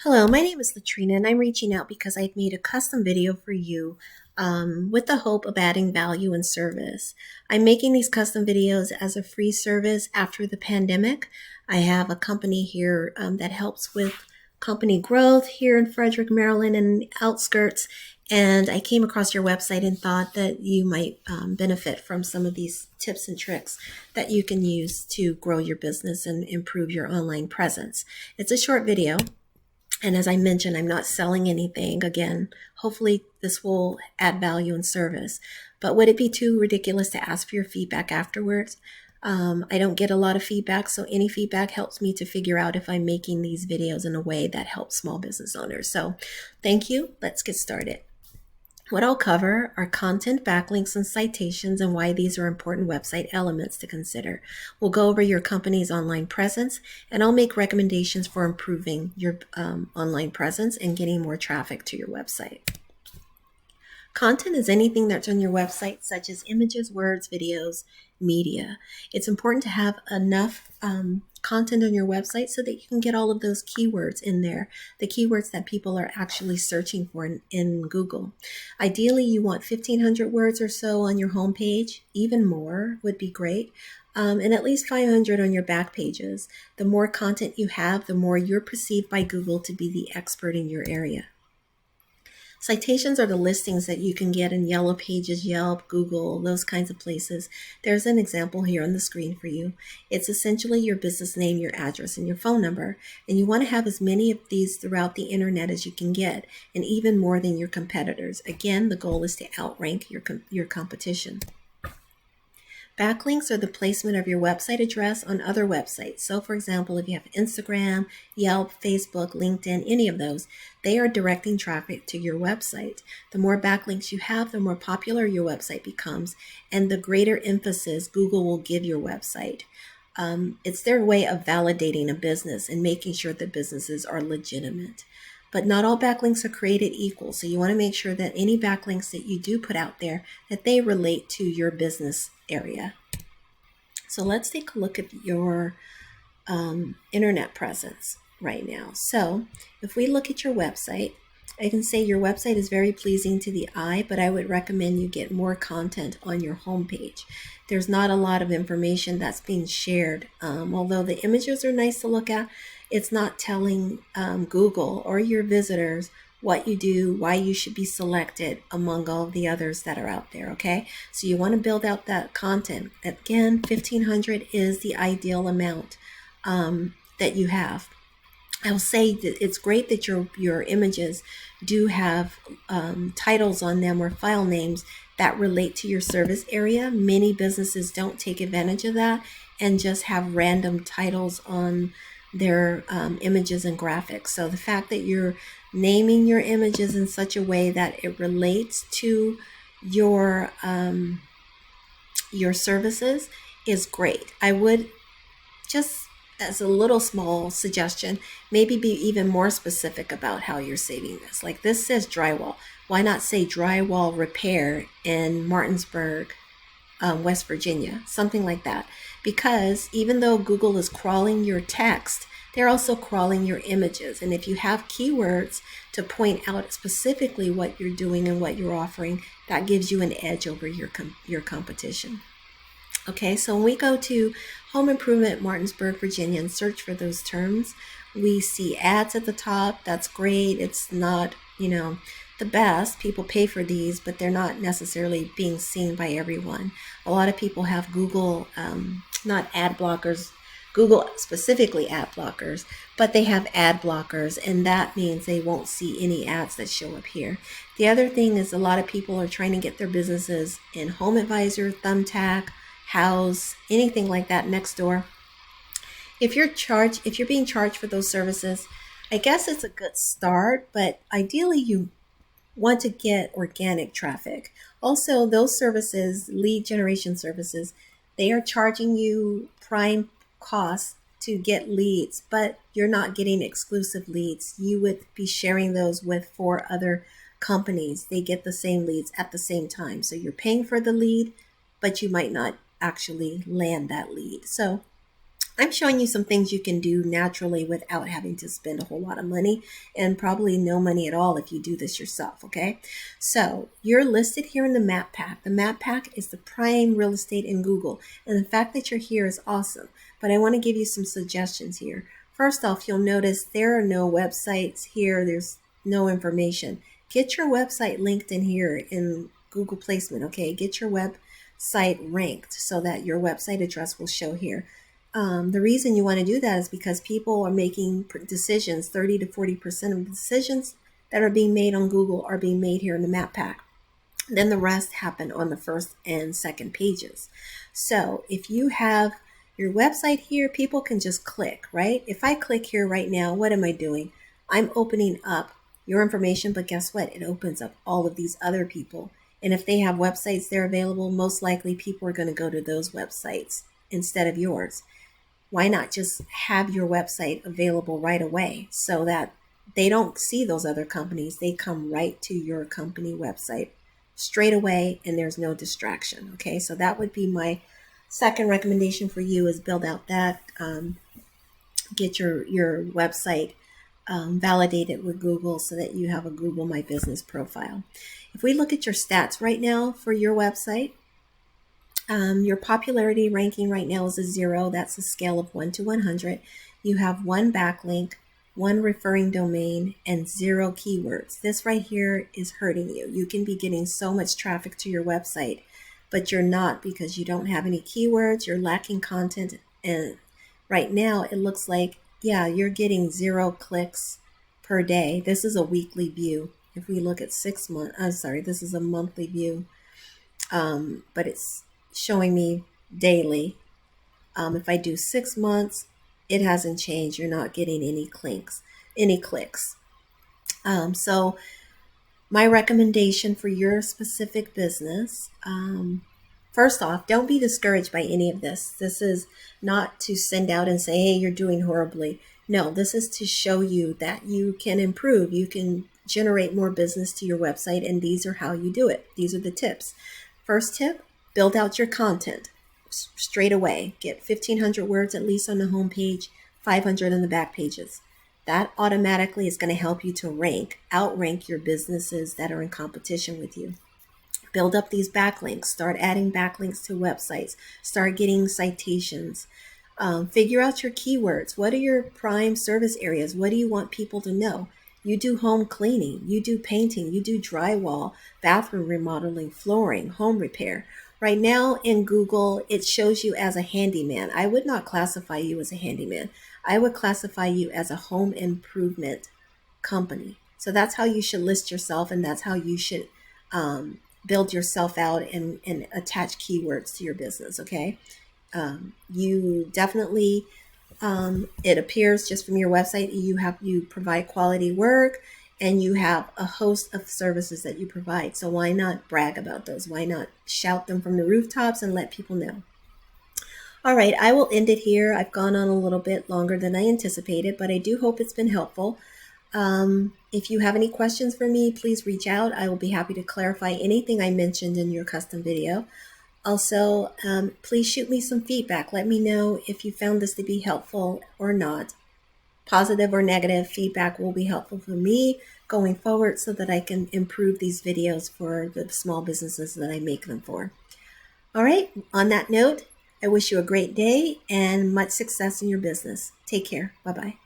Hello, my name is Latrina, and I'm reaching out because I've made a custom video for you with the hope of adding value and service. I'm making these custom videos as a free service after the pandemic. I have a company here that helps with company growth here in Frederick, Maryland, and outskirts. And I came across your website and thought that you might benefit from some of these tips and tricks that you can use to grow your business and improve your online presence. It's a short video. And as I mentioned, I'm not selling anything. Again, hopefully this will add value and service. But would it be too ridiculous to ask for your feedback afterwards? I don't get a lot of feedback, so any feedback helps me to figure out if I'm making these videos in a way that helps small business owners. So thank you. Let's get started. What I'll cover are content, backlinks, and citations and why these are important website elements to consider. We'll go over your company's online presence, and I'll make recommendations for improving your online presence and getting more traffic to your website. Content is anything that's on your website, such as images, words, videos, media. It's important to have enough content on your website so that you can get all of those keywords in there, the keywords that people are actually searching for in Google. Ideally, you want 1,500 words or so on your homepage. Even more would be great. And at least 500 on your back pages. The more content you have, the more you're perceived by Google to be the expert in your area. Citations are the listings that you can get in Yellow Pages, Yelp, Google, those kinds of places. There's an example here on the screen for you. It's essentially your business name, your address, and your phone number. And you want to have as many of these throughout the internet as you can get, and even more than your competitors. Again, the goal is to outrank your competition. Backlinks are the placement of your website address on other websites. So for example, if you have Instagram, Yelp, Facebook, LinkedIn, any of those, they are directing traffic to your website. The more backlinks you have, the more popular your website becomes, and the greater emphasis Google will give your website. It's their way of validating a business and making sure that businesses are legitimate. But not all backlinks are created equal. So you want to make sure that any backlinks that you do put out there, that they relate to your business area. So let's take a look at your internet presence right now. So if we look at your website, I can say your website is very pleasing to the eye, but I would recommend you get more content on your homepage. There's not a lot of information that's being shared. Although the images are nice to look at, it's not telling Google or your visitors what you do, why you should be selected among all of the others that are out there, okay? So you want to build out that content. Again, 1,500 is the ideal amount that you have. I will say that it's great that your images do have titles on them or file names that relate to your service area. Many businesses don't take advantage of that and just have random titles on their images and graphics. So the fact that you're naming your images in such a way that it relates to your services is great. I would just, as a little small suggestion, maybe be even more specific about how you're saving this. Like this says drywall. Why not say drywall repair in Martinsburg, West Virginia, something like that? Because even though Google is crawling your text, they're also crawling your images. And if you have keywords to point out specifically what you're doing and what you're offering, that gives you an edge over your competition. Okay, so when we go to Home Improvement Martinsburg, Virginia, and search for those terms, we see ads at the top. That's great. It's not, the best. People pay for these, but they're not necessarily being seen by everyone. A lot of people have Google, not ad blockers, Google specifically ad blockers, but they have ad blockers, and that means they won't see any ads that show up here. The other thing is a lot of people are trying to get their businesses in Home Advisor, Thumbtack, House, anything like that, Nextdoor. If you're being charged for those services, I guess it's a good start, but ideally you want to get organic traffic. Also, those services, lead generation services, they are charging you prime costs to get leads, but you're not getting exclusive leads. You would be sharing those with 4 other companies. They get the same leads at the same time. So you're paying for the lead, but you might not actually land that lead. So I'm showing you some things you can do naturally without having to spend a whole lot of money, and probably no money at all if you do this yourself, okay? So you're listed here in the map pack. The map pack is the prime real estate in Google, and the fact that you're here is awesome. But I want to give you some suggestions here. First off, you'll notice there are no websites here. There's no information. Get your website linked in here in Google placement, okay? Get your website ranked so that your website address will show here. The reason you want to do that is because people are making decisions. 30 to 40% of the decisions that are being made on Google are being made here in the map pack. Then the rest happen on the first and second pages. So if you have your website here, people can just click, right? If I click here right now, what am I doing? I'm opening up your information, but guess what? It opens up all of these other people. And if they have websites there available, most likely people are going to go to those websites instead of yours. Why not just have your website available right away so that they don't see those other companies? They come right to your company website straight away and there's no distraction. Okay, so that would be my second recommendation for you, is build out that, get your website validated with Google so that you have a Google My Business profile. If we look at your stats right now for your website, your popularity ranking right now is a 0. That's a scale of 1 to 100. You have 1 backlink, 1 referring domain, and 0 keywords. This right here is hurting you. You can be getting so much traffic to your website, but you're not, because you don't have any keywords, you're lacking content, and right now it looks like, yeah, you're getting 0 clicks per day. This is a weekly view. If we look at 6 months, I'm sorry, this is a monthly view, but it's showing me daily. If I do 6 months, it hasn't changed. You're not getting any clicks. So my recommendation for your specific business, first off, don't be discouraged by any of this. This is not to send out and say, hey, you're doing horribly. No, this is to show you that you can improve. You can generate more business to your website, and these are how you do it. These are the tips. First tip, build out your content straight away. Get 1,500 words at least on the home page, 500 on the back pages. That automatically is going to help you to outrank your businesses that are in competition with you. Build up these backlinks. Start adding backlinks to websites. Start getting citations. Figure out your keywords. What are your prime service areas? What do you want people to know? You do home cleaning, you do painting, you do drywall, bathroom remodeling, flooring, home repair. Right now in Google, it shows you as a handyman. I would not classify you as a handyman. I would classify you as a home improvement company. So that's how you should list yourself, and that's how you should build yourself out and attach keywords to your business, okay? You definitely, it appears just from your website, you provide quality work, and you have a host of services that you provide. So why not brag about those? Why not shout them from the rooftops and let people know? All right, I will end it here. I've gone on a little bit longer than I anticipated, but I do hope it's been helpful. If you have any questions for me, please reach out. I will be happy to clarify anything I mentioned in your custom video. Also, please shoot me some feedback. Let me know if you found this to be helpful or not. Positive or negative feedback will be helpful for me going forward so that I can improve these videos for the small businesses that I make them for. All right, on that note, I wish you a great day and much success in your business. Take care. Bye-bye.